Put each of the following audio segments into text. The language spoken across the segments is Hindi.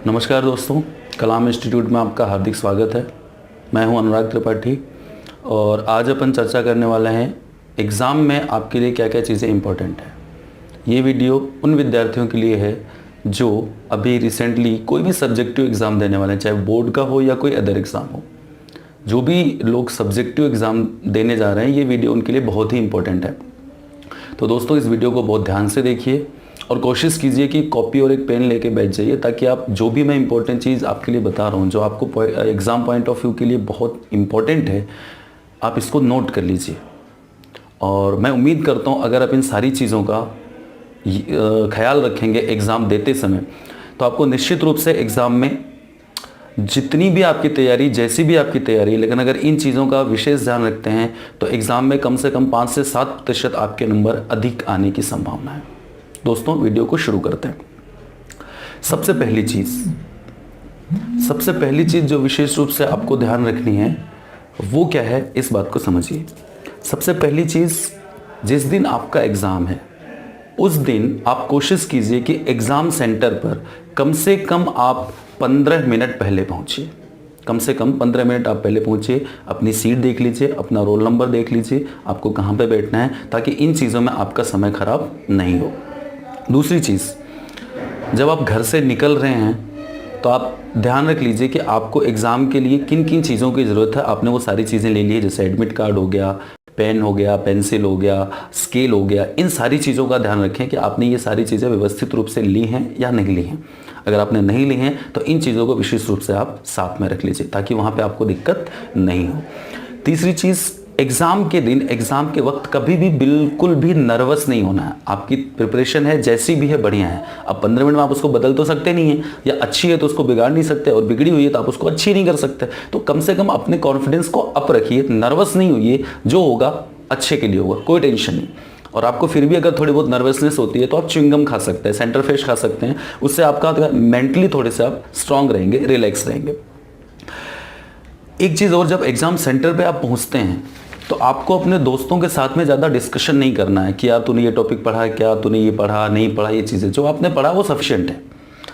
नमस्कार दोस्तों, कलाम इंस्टीट्यूट में आपका हार्दिक स्वागत है। मैं हूं अनुराग त्रिपाठी और आज अपन चर्चा करने वाले हैं एग्ज़ाम में आपके लिए क्या क्या चीज़ें इंपॉर्टेंट है। ये वीडियो उन विद्यार्थियों के लिए है जो अभी रिसेंटली कोई भी सब्जेक्टिव एग्ज़ाम देने वाले हैं, चाहे बोर्ड का हो या कोई अदर एग्ज़ाम हो। जो भी लोग सब्जेक्टिव एग्ज़ाम देने जा रहे हैं, ये वीडियो उनके लिए बहुत ही इंपॉर्टेंट है। तो दोस्तों, इस वीडियो को बहुत ध्यान से देखिए और कोशिश कीजिए कि कॉपी और एक पेन लेके बैठ जाइए, ताकि आप जो भी मैं इंपॉर्टेंट चीज़ आपके लिए बता रहा हूँ, जो आपको एग्ज़ाम पॉइंट ऑफ व्यू के लिए बहुत इंपॉर्टेंट है, आप इसको नोट कर लीजिए। और मैं उम्मीद करता हूँ अगर आप इन सारी चीज़ों का ख्याल रखेंगे एग्ज़ाम देते समय, तो आपको निश्चित रूप से एग्ज़ाम में जितनी भी आपकी तैयारी, जैसी भी आपकी तैयारी, लेकिन अगर इन चीज़ों का विशेष ध्यान रखते हैं तो एग्ज़ाम में कम से कम 5 से 7% आपके नंबर अधिक आने की संभावना है। दोस्तों, वीडियो को शुरू करते हैं। सबसे पहली चीज़ जो विशेष रूप से आपको ध्यान रखनी है वो क्या है, इस बात को समझिए। सबसे पहली चीज़, जिस दिन आपका एग्ज़ाम है उस दिन आप कोशिश कीजिए कि एग्ज़ाम सेंटर पर कम से कम आप 15 मिनट पहले पहुंचिए। कम से कम 15 मिनट आप पहले पहुंचिए, अपनी सीट देख लीजिए, अपना रोल नंबर देख लीजिए, आपको कहां पे बैठना है, ताकि इन चीज़ों में आपका समय खराब नहीं हो। दूसरी चीज़, जब आप घर से निकल रहे हैं तो आप ध्यान रख लीजिए कि आपको एग्ज़ाम के लिए किन किन चीज़ों की ज़रूरत है। आपने वो सारी चीज़ें ले ली है, जैसे एडमिट कार्ड हो गया, पेन हो गया, पेंसिल हो गया, स्केल हो गया। इन सारी चीज़ों का ध्यान रखें कि आपने ये सारी चीज़ें व्यवस्थित रूप से ली हैं या नहीं ली हैं। अगर आपने नहीं ली हैं तो इन चीज़ों को विशेष रूप से आप साथ में रख लीजिए, ताकि वहाँ पे आपको दिक्कत नहीं हो। तीसरी चीज़, एग्ज़ाम के दिन, एग्ज़ाम के वक्त कभी भी बिल्कुल भी नर्वस नहीं होना है। आपकी प्रिपरेशन है जैसी भी है, बढ़िया है। अब 15 मिनट में आप उसको बदल तो सकते नहीं हैं, या अच्छी है तो उसको बिगाड़ नहीं सकते, और बिगड़ी हुई है तो आप उसको अच्छी नहीं कर सकते। तो कम से कम अपने कॉन्फिडेंस को अप रखिए, नर्वस नहीं होइए। जो होगा अच्छे के लिए होगा, कोई टेंशन नहीं। और आपको फिर भी अगर थोड़ी बहुत नर्वसनेस होती है तो आप च्युइंगम खा सकते हैं, सेंटर फ्रेश खा सकते हैं। उससे आपका मेंटली थोड़े से आप स्ट्रांग रहेंगे, रिलैक्स रहेंगे। एक चीज़ और, जब एग्ज़ाम सेंटर पे आप पहुंचते हैं तो आपको अपने दोस्तों के साथ में ज़्यादा डिस्कशन नहीं करना है कि यार तूने ये टॉपिक पढ़ा है क्या, तूने ये पढ़ा नहीं पढ़ा। ये चीज़ें जो आपने पढ़ा वो सफिशिएंट है,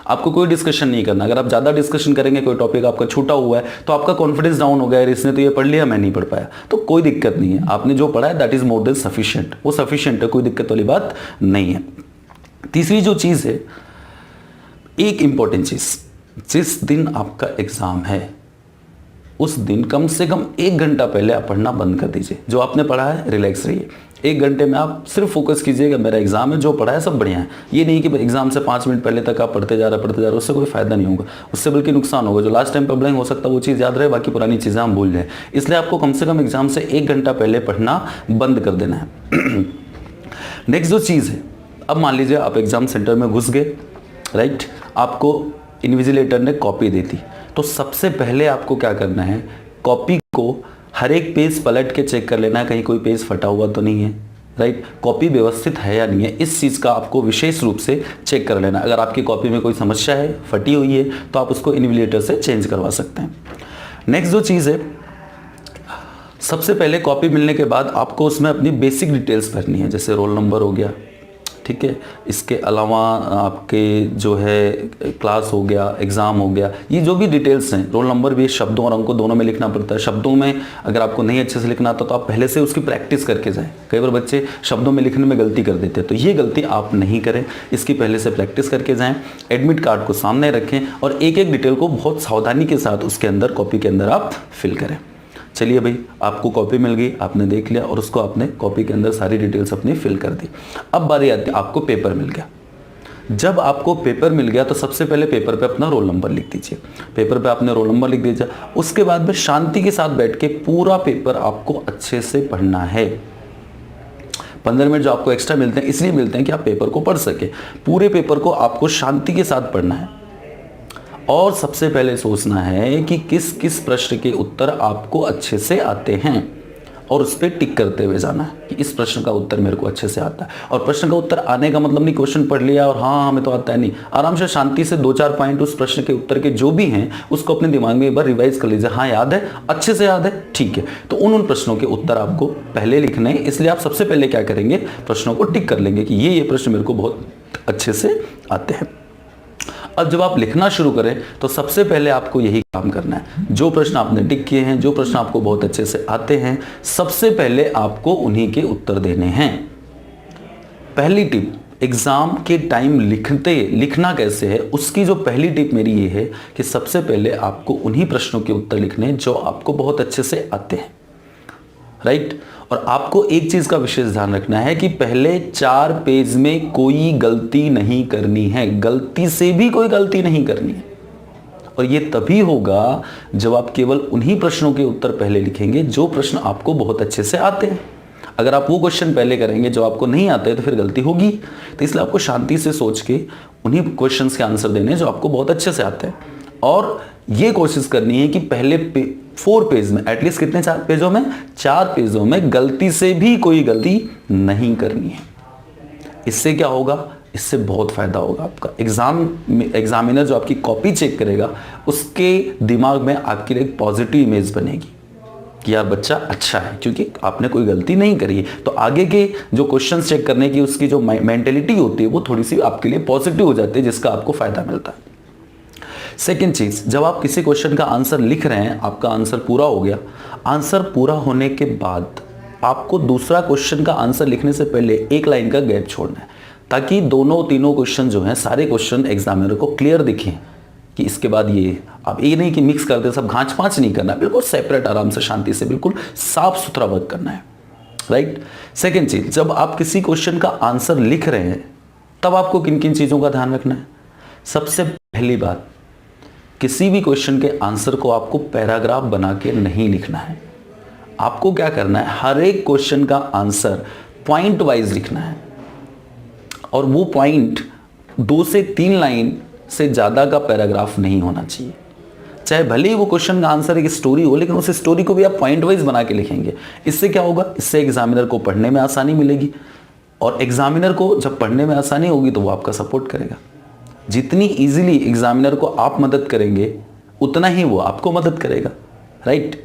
आपको कोई डिस्कशन नहीं करना। अगर आप ज़्यादा डिस्कशन करेंगे, कोई टॉपिक आपका छूटा हुआ है, तो आपका कॉन्फिडेंस डाउन हो गया, इसने तो ये पढ़ लिया, मैं नहीं पढ़ पाया। तो कोई दिक्कत नहीं है, आपने जो पढ़ा है that is more than sufficient, वो सफिशिएंट है, कोई दिक्कत वाली बात नहीं है। तीसरी जो चीज़ है, एक इंपॉर्टेंट चीज़, जिस दिन आपका एग्ज़ाम है उस दिन कम से कम 1 घंटा पहले आप पढ़ना बंद कर दीजिए। जो आपने पढ़ा है रिलैक्स रहिए। 1 घंटे में आप सिर्फ फोकस कीजिएगा, मेरा एग्जाम है, जो पढ़ा है सब बढ़िया है। ये नहीं कि एग्जाम से 5 मिनट पहले तक आप पढ़ते जा रहे, उससे कोई फायदा नहीं होगा, उससे बल्कि नुकसान होगा। जो लास्ट टाइम पढ़ेंगे हो सकता है वो चीज़ याद रहे, बाकी पुरानी चीज़ें हम भूल जाए। इसलिए आपको कम से कम एग्जाम से 1 घंटा पहले पढ़ना बंद कर देना है। नेक्स्ट जो चीज़ है, अब मान लीजिए आप एग्जाम सेंटर में घुस गए, राइट, आपको इन्विजिलेटर ने कॉपी दी थी। तो सबसे पहले आपको क्या करना है, कॉपी को हर एक पेज पलट के चेक कर लेना है, कहीं कोई पेज फटा हुआ तो नहीं है, राइट, कॉपी व्यवस्थित है या नहीं है, इस चीज़ का आपको विशेष रूप से चेक कर लेना। अगर आपकी कॉपी में कोई समस्या है, फटी हुई है, तो आप उसको इन्विजिलेटर से चेंज करवा सकते हैं। नेक्स्ट जो चीज़ है, सबसे पहले कॉपी मिलने के बाद आपको उसमें अपनी बेसिक डिटेल्स भरनी है, जैसे रोल नंबर हो गया, ठीक है, इसके अलावा आपके जो है क्लास हो गया, एग्ज़ाम हो गया, ये जो भी डिटेल्स हैं। रोल नंबर भी शब्दों और अंकों दोनों में लिखना पड़ता है। शब्दों में अगर आपको नहीं अच्छे से लिखना आता तो आप पहले से उसकी प्रैक्टिस करके जाएं। कई बार बच्चे शब्दों में लिखने में गलती कर देते हैं, तो ये गलती आप नहीं करें, इसकी पहले से प्रैक्टिस करके जाएँ। एडमिट कार्ड को सामने रखें और एक एक डिटेल को बहुत सावधानी के साथ उसके अंदर, कॉपी के अंदर आप फिल करें। चलिए भाई, आपको कॉपी मिल गई, आपने देख लिया और उसको आपने कॉपी के अंदर सारी डिटेल्स अपनी फिल कर दी। अब बारी आती है, आपको पेपर मिल गया। जब आपको पेपर मिल गया तो सबसे पहले पेपर पे अपना रोल नंबर लिख दीजिए। पेपर पे आपने रोल नंबर लिख दीजिए। उसके बाद में शांति के साथ बैठ के पूरा पेपर आपको अच्छे से पढ़ना है। 15 मिनट जो आपको एक्स्ट्रा मिलते हैं इसलिए मिलते हैं कि आप पेपर को पढ़ सके। पूरे पेपर को आपको शांति के साथ पढ़ना है और सबसे पहले सोचना है कि किस किस प्रश्न के उत्तर आपको अच्छे से आते हैं और उस पर टिक करते हुए जाना है कि इस प्रश्न का उत्तर मेरे को अच्छे से आता है। और प्रश्न का उत्तर आने का मतलब नहीं क्वेश्चन पढ़ लिया और हाँ हमें तो आता है, नहीं। आराम से शांति से 2-4 पॉइंट उस प्रश्न के उत्तर के जो भी हैं उसको अपने दिमाग में एक बार रिवाइज कर लीजिए। हाँ याद है, अच्छे से याद है, ठीक है। तो उन प्रश्नों के उत्तर आपको पहले लिखने हैं, इसलिए आप सबसे पहले क्या करेंगे, प्रश्नों को टिक कर लेंगे कि ये प्रश्न मेरे को बहुत अच्छे से आते हैं। अब जब आप लिखना शुरू करें तो सबसे पहले आपको यही काम करना है, जो प्रश्न आपने टिक किए हैं, जो प्रश्न आपको बहुत अच्छे से आते हैं, सबसे पहले आपको उन्हीं के उत्तर देने हैं। पहली टिप, एग्जाम के टाइम लिखना कैसे है, उसकी जो पहली टिप मेरी ये है कि सबसे पहले आपको उन्हीं प्रश्नों के उत्तर लिखने हैं जो आपको बहुत अच्छे से आते हैं, राइट। और आपको एक चीज का विशेष ध्यान रखना है कि पहले 4 पेज में कोई गलती नहीं करनी है, गलती से भी कोई गलती नहीं करनी है। और ये तभी होगा जब आप केवल उन्हीं प्रश्नों के उत्तर पहले लिखेंगे जो प्रश्न आपको बहुत अच्छे से आते हैं। अगर आप वो क्वेश्चन पहले करेंगे जो आपको नहीं आते हैं तो फिर गलती होगी। तो इसलिए आपको शांति से सोच के उन्हीं क्वेश्चंस के आंसर देने जो आपको बहुत अच्छे से आते हैं। और ये कोशिश करनी है कि पहले 4 पेज में, एटलीस्ट कितने 4 पेजों में, 4 पेजों में गलती से भी कोई गलती नहीं करनी है। इससे क्या होगा, इससे बहुत फायदा होगा आपका। एग्जामिनर जो आपकी कॉपी चेक करेगा उसके दिमाग में आपके लिए एक पॉजिटिव इमेज बनेगी कि यार बच्चा अच्छा है क्योंकि आपने कोई गलती नहीं करी है। तो आगे के जो क्वेश्चंस चेक करने की उसकी जो मेंटेलिटी होती है वो थोड़ी सी आपके लिए पॉजिटिव हो जाती है, जिसका आपको फायदा मिलता है। सेकेंड चीज, जब आप किसी क्वेश्चन का आंसर लिख रहे हैं, आपका आंसर पूरा हो गया, आंसर पूरा होने के बाद आपको दूसरा क्वेश्चन का आंसर लिखने से पहले एक लाइन का गैप छोड़ना है, ताकि दोनों तीनों क्वेश्चन जो हैं, सारे क्वेश्चन एग्जामिनर को क्लियर दिखें कि इसके बाद ये। आप ये नहीं कि मिक्स करते सब घांच पांच नहीं करना, बिल्कुल सेपरेट, आराम से शांति से बिल्कुल साफ सुथरा वर्क करना है, राइट। सेकेंड चीज, जब आप किसी क्वेश्चन का आंसर लिख रहे हैं तब आपको किन किन चीजों का ध्यान रखना है। सबसे पहली बात, किसी भी क्वेश्चन के आंसर को आपको पैराग्राफ बना के नहीं लिखना है। आपको क्या करना है, हर एक क्वेश्चन का आंसर पॉइंट वाइज लिखना है, और वो पॉइंट 2 से 3 लाइन से ज्यादा का पैराग्राफ नहीं होना चाहिए। चाहे भले ही वो क्वेश्चन का आंसर एक स्टोरी हो, लेकिन उस स्टोरी को भी आप पॉइंट वाइज बना के लिखेंगे। इससे क्या होगा, इससे एग्जामिनर को पढ़ने में आसानी मिलेगी, और एग्जामिनर को जब पढ़ने में आसानी होगी तो वो आपका सपोर्ट करेगा। जितनी इजीली एग्जामिनर को आप मदद करेंगे उतना ही वो आपको मदद करेगा, राइट।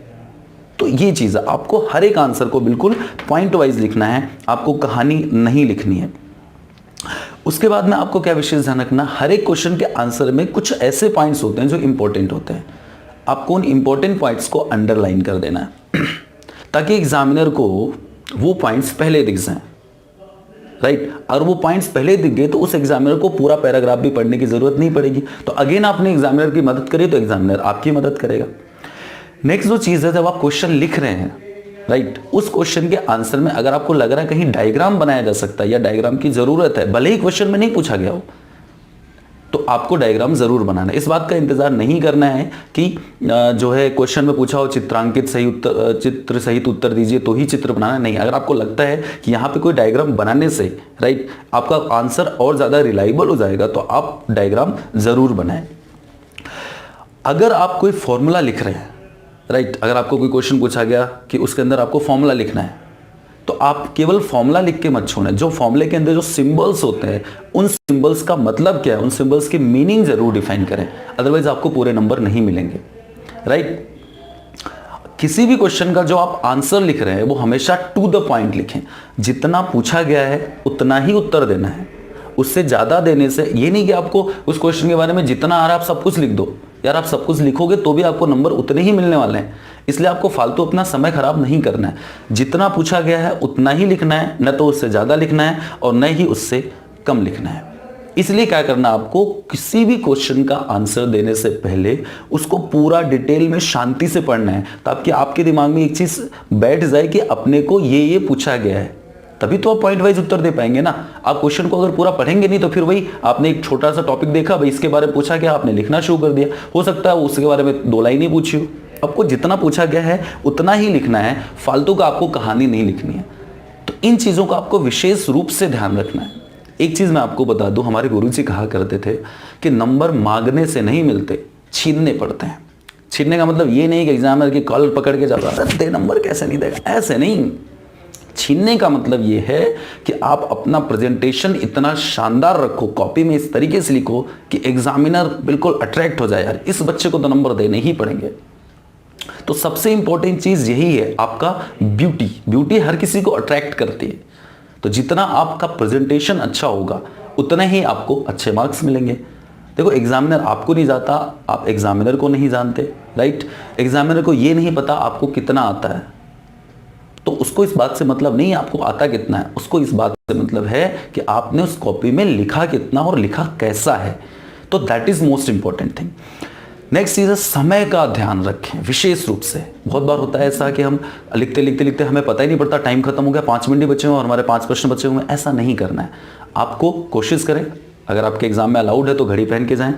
तो ये चीज़ है, आपको हर एक आंसर को बिल्कुल पॉइंट वाइज लिखना है, आपको कहानी नहीं लिखनी है। उसके बाद में आपको क्या विशेष ध्यान रखना, हर एक क्वेश्चन के आंसर में कुछ ऐसे पॉइंट्स होते हैं जो इंपॉर्टेंट होते हैं। आपको उन इंपॉर्टेंट पॉइंट्स को अंडरलाइन कर देना है ताकि एग्जामिनर को वो पॉइंट्स पहले दिख जाएं, राइट। और वो पॉइंट्स पहले दिख गए तो उस एग्जामिनर को पूरा पैराग्राफ भी पढ़ने की जरूरत नहीं पड़ेगी। तो अगेन आपने एग्जामिनर की मदद करी तो एग्जामिनर आपकी मदद करेगा। नेक्स्ट जो चीज़ है, जब आप क्वेश्चन लिख रहे हैं, राइट, उस क्वेश्चन के आंसर में अगर आपको लग रहा है कहीं डायग्राम बनाया जा सकता है या डायग्राम की जरूरत है, भले ही क्वेश्चन में नहीं पूछा गया हो, तो आपको डायग्राम जरूर बनाना है। इस बात का इंतजार नहीं करना है कि जो है क्वेश्चन में पूछा हो चित्रांकित सही उत्तर, चित्र सहित उत्तर दीजिए तो ही चित्र बनाना नहीं। अगर आपको लगता है कि यहाँ पे कोई डायग्राम बनाने से, राइट, आपका आंसर और ज्यादा रिलायबल हो जाएगा तो आप डायग्राम जरूर बनाएं। अगर आप कोई फॉर्मूला लिख रहे हैं, राइट, अगर आपको कोई क्वेश्चन पूछा गया कि उसके अंदर आपको फॉर्मूला लिखना है, तो आप केवल फॉर्मूला लिख के मत छोड़ें। जो फॉर्मूले के अंदर जो सिंबल्स होते हैं, उन सिंबल्स का मतलब क्या है, उन सिंबल्स की मीनिंग जरूर डिफाइन करें, अदरवाइज आपको पूरे नंबर नहीं मिलेंगे, राइट। किसी भी क्वेश्चन का जो आप आंसर लिख रहे हैं वो हमेशा टू द पॉइंट लिखें। जितना पूछा गया है उतना ही उत्तर देना है, उससे ज्यादा देने से ये नहीं कि आपको उस क्वेश्चन के बारे में जितना आ रहा है आप सब कुछ लिख दो। यार, आप सब कुछ लिखोगे तो भी आपको नंबर उतने ही मिलने वाले हैं। इसलिए आपको फालतू अपना समय खराब नहीं करना है। जितना पूछा गया है उतना ही लिखना है, न तो उससे ज्यादा लिखना है और न ही उससे कम लिखना है। इसलिए क्या करना, आपको किसी भी क्वेश्चन का आंसर देने से पहले उसको पूरा डिटेल में शांति से पढ़ना है, ताकि आपके दिमाग में एक चीज बैठ जाए कि अपने को ये पूछा गया है, तभी तो आप पॉइंट वाइज उत्तर दे पाएंगे ना। आप क्वेश्चन को अगर पूरा पढ़ेंगे नहीं तो फिर वही आपने एक छोटा सा टॉपिक देखा, भाई इसके बारे में पूछा गया, आपने लिखना शुरू कर दिया, हो सकता है उसके बारे में 2 लाइन ही पूछी हो। आपको जितना पूछा गया है उतना ही लिखना है, फालतू का आपको कहानी नहीं लिखनी है। तो इन चीजों का आपको विशेष रूप से ध्यान रखना है। एक चीज मैं आपको बता दूं, हमारे गुरुजी कहा करते थे कि नंबर मांगने से नहीं मिलते, छीनने पड़ते हैं। छीनने का मतलब ये नहीं कि एग्जामिनर की कॉलर पकड़ के जाता है, दे नंबर कैसे नहीं देगा, ऐसे नहीं। छीनने का मतलब यह है कि आप अपना प्रेजेंटेशन इतना शानदार रखो, कॉपी में इस तरीके से लिखो कि एग्जामिनर बिल्कुल अट्रैक्ट हो जाए, यार इस बच्चे को तो नंबर देने ही पड़ेंगे। तो सबसे इंपॉर्टेंट चीज यही है, आपका ब्यूटी हर किसी को अट्रैक्ट करती है। तो जितना आपका प्रेजेंटेशन अच्छा होगा उतना ही आपको अच्छे मार्क्स मिलेंगे। देखो एग्जामिनर आपको नहीं जाता, आप एग्जामिनर को नहीं जानते, राइट। एग्जामिनर को ये नहीं पता आपको कितना आता है, तो उसको इस बात से मतलब नहीं आपको आता कितना है, उसको इस बात से मतलब है कि आपने उस कॉपी में लिखा कितना और लिखा कैसा है। तो that is most important thing. Next चीज़ है समय का ध्यान रखें विशेष रूप से। बहुत बार होता है ऐसा कि हम लिखते लिखते लिखते हमें पता ही नहीं पड़ता, टाइम खत्म हो गया, 5 मिनट ही बचे हुए और हमारे 5 प्रश्न बचे हुए हैं। ऐसा नहीं करना है। आपको कोशिश करें, अगर आपके एग्जाम में अलाउड है तो घड़ी पहन के जाएं,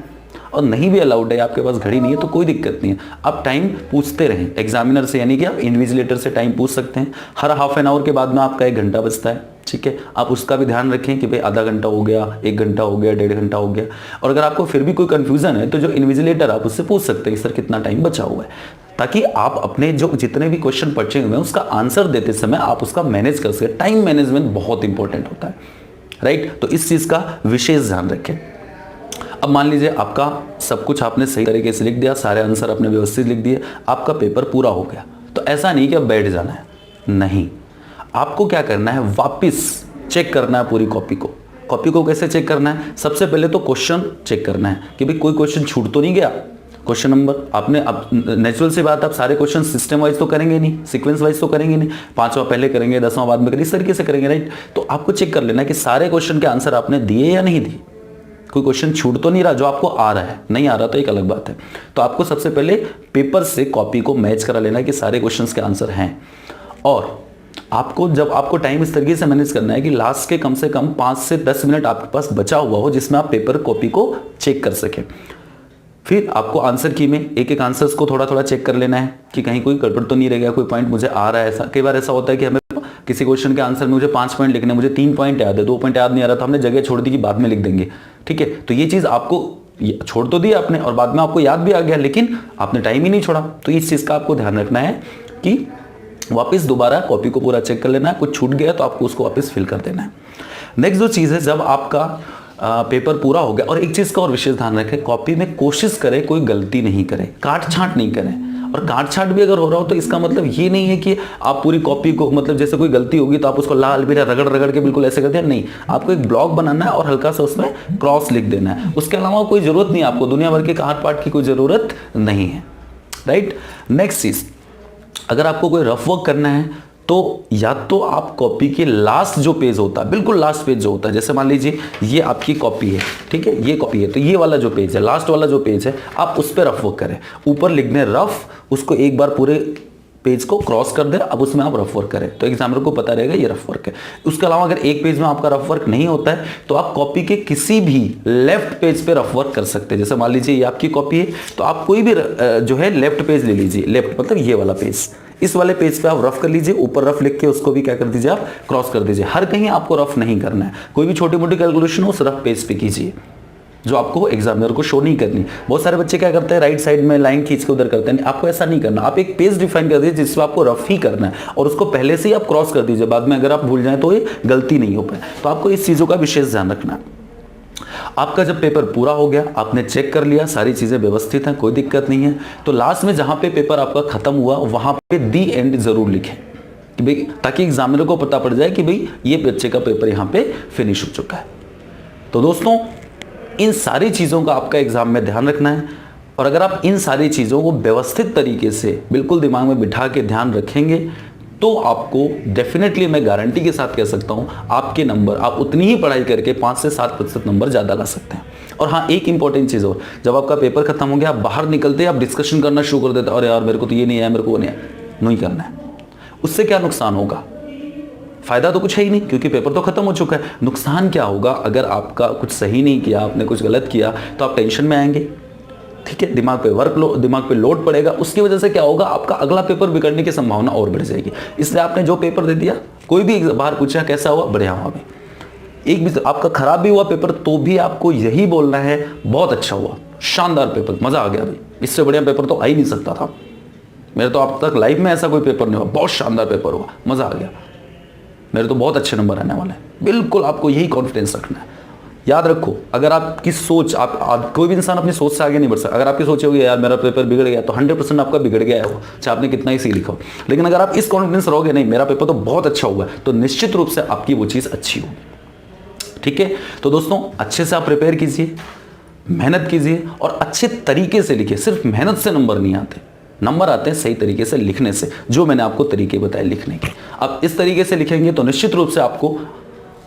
और नहीं भी अलाउड है, आपके पास घड़ी नहीं है तो कोई दिक्कत नहीं है, आप टाइम पूछते रहें एग्जामिनर से, यानी कि आप इन्विजिलेटर से टाइम पूछ सकते हैं। हर हाफ एन आवर के बाद में आपका 1 घंटा बचता है, ठीक है। आप उसका भी ध्यान रखें कि भाई आधा घंटा हो गया, 1 घंटा हो गया, 1.5 घंटा हो गया। और अगर आपको फिर भी कोई कंफ्यूजन है तो जो इन्विजिलेटर आप उससे पूछ सकते हैं सर कितना टाइम बचा हुआ है, ताकि आप अपने जो जितने भी क्वेश्चन बचे हुए हैं उसका आंसर देते समय आप उसका मैनेज कर सकें। टाइम मैनेजमेंट बहुत इंपॉर्टेंट होता है, राइट। तो इस चीज़ का विशेष ध्यान रखें। अब मान लीजिए आपका सब कुछ आपने सही तरीके से लिख दिया, सारे आंसर आपने व्यवस्थित लिख दिए, आपका पेपर पूरा हो गया, तो ऐसा नहीं कि अब बैठ जाना है, नहीं। आपको क्या करना है, वापस चेक करना है पूरी कॉपी को। कॉपी को कैसे चेक करना है, सबसे पहले तो क्वेश्चन चेक करना है कि भाई कोई क्वेश्चन छूट तो नहीं गया। क्वेश्चन नंबर आपने, अब नेचुरल सी बात, आप सारे क्वेश्चन सिस्टम वाइज तो करेंगे नहीं, सीक्वेंस वाइज तो करेंगे नहीं, 5वां पहले करेंगे, 10वां बाद में करेंगे, इस तरीके से करेंगे, राइट। तो आपको चेक कर लेना है कि सारे क्वेश्चन के आंसर आपने दिए या नहीं दिए, कोई क्वेश्चन छूट तो नहीं रहा जो आपको आ रहा है, नहीं आ रहा तो एक अलग बात है। तो आपको सबसे पहले पेपर से कॉपी को मैच करा लेना है कि सारे क्वेश्चंस के आंसर हैं। और आपको जब आपको टाइम इस तरीके से मैनेज करना है कि लास्ट के कम से कम 5 से 10 मिनट आपके पास बचा हुआ हो जिसमें आप पेपर कॉपी को चेक कर सकें। फिर आपको आंसर की में एक एक आंसर्स को थोड़ा थोड़ा चेक कर लेना है कि कहीं कोई गड़बड़ तो नहीं रह गया, कोई पॉइंट मुझे आ रहा है। ऐसा कई बार ऐसा होता है कि हमें किसी क्वेश्चन के आंसर में मुझे 5 पॉइंट लिखने, मुझे 3 पॉइंट याद है, 2 पॉइंट याद नहीं आ रहा, तो हमने जगह छोड़ दी कि बाद में लिख देंगे, ठीक है। तो ये चीज़ आपको छोड़ तो दिया आपने और बाद में आपको याद भी आ गया, लेकिन आपने टाइम ही नहीं छोड़ा। तो इस चीज़ का आपको ध्यान रखना है कि वापस दोबारा कॉपी को पूरा चेक कर लेना है, कुछ छूट गया तो आपको उसको वापस फिल कर देना है। नेक्स्ट जो चीज़ है, जब आपका पेपर पूरा हो गया, और एक चीज़ का और विशेष ध्यान रखें, कॉपी में कोशिश करें कोई गलती नहीं करें, काट छांट नहीं करें। और काट छांट भी अगर हो रहा हो तो इसका मतलब ये नहीं है कि आप पूरी कॉपी को, मतलब जैसे कोई गलती होगी तो आप उसको लाल पीला रगड़ रगड़ के बिल्कुल ऐसे करते हैं, नहीं। आपको एक ब्लॉक बनाना है और हल्का सा उसमें क्रॉस लिख देना है। उसके अलावा कोई जरूरत नहीं, आपको दुनिया भर के काट पाट की कोई जरूरत नहीं है, राइट। नेक्स्ट चीज, अगर आपको कोई रफ वर्क करना है तो या तो आप कॉपी के लास्ट जो पेज होता है, बिल्कुल लास्ट पेज जो होता है, जैसे मान लीजिए ये आपकी कॉपी है, ठीक है, ये कॉपी है, तो ये वाला जो पेज है, लास्ट वाला जो पेज है, आप उस पर रफ वर्क करें। ऊपर लिखने रफ, उसको एक बार पूरे पेज को क्रॉस कर दे, अब उसमें आप रफ वर्क करें तो एग्जामिनर को पता रहेगा ये रफ वर्क है। उसके अलावा अगर एक पेज में आपका रफ वर्क नहीं होता है तो आप कॉपी के किसी भी लेफ्ट पेज पे रफ वर्क कर सकते हैं। जैसे मान लीजिए ये आपकी कॉपी है तो आप कोई भी जो है लेफ्ट पेज ले लीजिए, लेफ्ट मतलब ये वाला पेज, इस वाले पेज पे आप रफ कर लीजिए, ऊपर रफ लिख के उसको भी क्या कर दीजिए, आप क्रॉस कर दीजिए। हर कहीं आपको रफ नहीं करना है, कोई भी छोटी मोटी कैलकुलेशन हो उस रफ पेज पे कीजिए जो आपको एग्जामिनर को शो नहीं करनी। बहुत सारे बच्चे क्या करते हैं, राइट साइड में लाइन खींच के उधर करते हैं, आपको ऐसा नहीं करना। आप एक पेज डिफाइन कर दीजिए जिसमें आपको रफ ही करना है और उसको पहले से ही आप क्रॉस कर दीजिए, बाद में अगर आप भूल जाएं तो ये गलती नहीं हो पाए। तो आपको इस चीज़ों का विशेष ध्यान रखना है। आपका जब पेपर पूरा हो गया, आपने चेक कर लिया सारी चीज़ें व्यवस्थित हैं, कोई दिक्कत नहीं है, तो लास्ट में जहाँ पे पेपर आपका खत्म हुआ वहाँ पे दी एंड जरूर लिखें कि भाई, ताकि एग्जामिनर को पता पड़ जाए कि भाई ये बच्चे का पेपर यहाँ पे फिनिश हो चुका है। तो दोस्तों, इन सारी चीज़ों का आपका एग्जाम में ध्यान रखना है, और अगर आप इन सारी चीज़ों को व्यवस्थित तरीके से बिल्कुल दिमाग में बिठा के ध्यान रखेंगे तो आपको डेफिनेटली, मैं गारंटी के साथ कह सकता हूं, आपके नंबर, आप उतनी ही पढ़ाई करके 5 से 7% नंबर ज़्यादा ला सकते हैं। और हाँ, एक इंपॉर्टेंट चीज़ और, जब आपका पेपर खत्म हो गया, आप बाहर निकलते आप डिस्कशन करना शुरू कर देते, अरे यार मेरे को तो ये नहीं आया, मेरे को वो नहीं आया। नहीं करना है। उससे क्या नुकसान होगा? फायदा तो कुछ है ही नहीं, क्योंकि पेपर तो खत्म हो चुका है। नुकसान क्या होगा, अगर आपका कुछ सही नहीं किया, आपने कुछ गलत किया तो आप टेंशन में आएंगे, ठीक है, दिमाग पे लोड पड़ेगा। उसकी वजह से क्या होगा, आपका अगला पेपर बिगड़ने की संभावना और बढ़ जाएगी। इसलिए आपने जो पेपर दे दिया, कोई भी बाहर पूछा कैसा हुआ, बढ़िया हुआ, भी एक भी आपका खराब भी हुआ पेपर तो भी आपको यही बोलना है, बहुत अच्छा हुआ, शानदार पेपर, मजा आ गया भाई, इससे बढ़िया पेपर तो आ ही नहीं सकता था, मेरे तो अब तक लाइफ में ऐसा कोई पेपर नहीं हुआ, बहुत शानदार पेपर हुआ, मजा आ गया, मेरे तो बहुत अच्छे नंबर आने वाले हैं। बिल्कुल आपको यही कॉन्फिडेंस रखना है। याद रखो, अगर आपकी सोच, आप कोई भी इंसान अपनी सोच से आगे नहीं बढ़ सकता। अगर आपकी सोच होगी यार मेरा पेपर बिगड़ गया, तो 100% आपका बिगड़ गया है वो, चाहे आपने कितना ही सी लिखा हो। लेकिन अगर आप इस कॉन्फिडेंस रहोगे, नहीं मेरा पेपर तो बहुत अच्छा हुआ है, तो निश्चित रूप से आपकी वो चीज़ अच्छी होगी। ठीक है, तो दोस्तों अच्छे से आप प्रिपेयर कीजिए। मेहनत कीजिए और अच्छे तरीके से लिखिए। सिर्फ मेहनत से नंबर नहीं आते, नंबर आते हैं सही तरीके से लिखने से, जो मैंने आपको तरीके बताए लिखने के। अब इस तरीके से लिखेंगे तो निश्चित रूप से आपको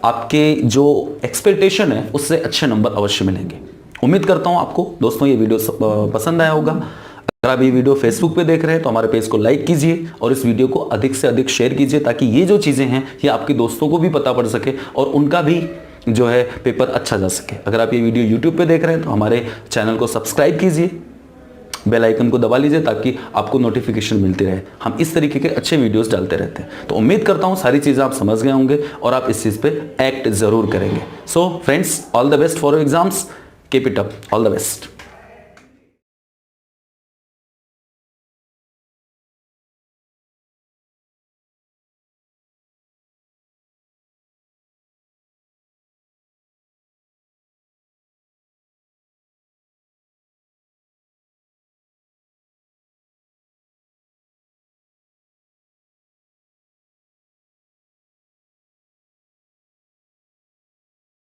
आपके जो एक्सपेक्टेशन है उससे अच्छे नंबर अवश्य मिलेंगे। उम्मीद करता हूं आपको दोस्तों ये वीडियो पसंद आया होगा। अगर आप ये वीडियो फेसबुक पे देख रहे हैं तो हमारे पेज को लाइक कीजिए और इस वीडियो को अधिक से अधिक शेयर कीजिए, ताकि ये जो चीज़ें हैं ये आपके दोस्तों को भी पता पड़ सके और उनका भी जो है पेपर अच्छा जा सके। अगर आप ये वीडियो यूट्यूब पे देख रहे हैं तो हमारे चैनल को सब्सक्राइब कीजिए, बेल आइकन को दबा लीजिए ताकि आपको नोटिफिकेशन मिलती रहे। हम इस तरीके के अच्छे वीडियोस डालते रहते हैं। तो उम्मीद करता हूं सारी चीज़ें आप समझ गए होंगे और आप इस चीज़ पे एक्ट ज़रूर करेंगे। So friends, all the best for your exams, keep it up, all the best.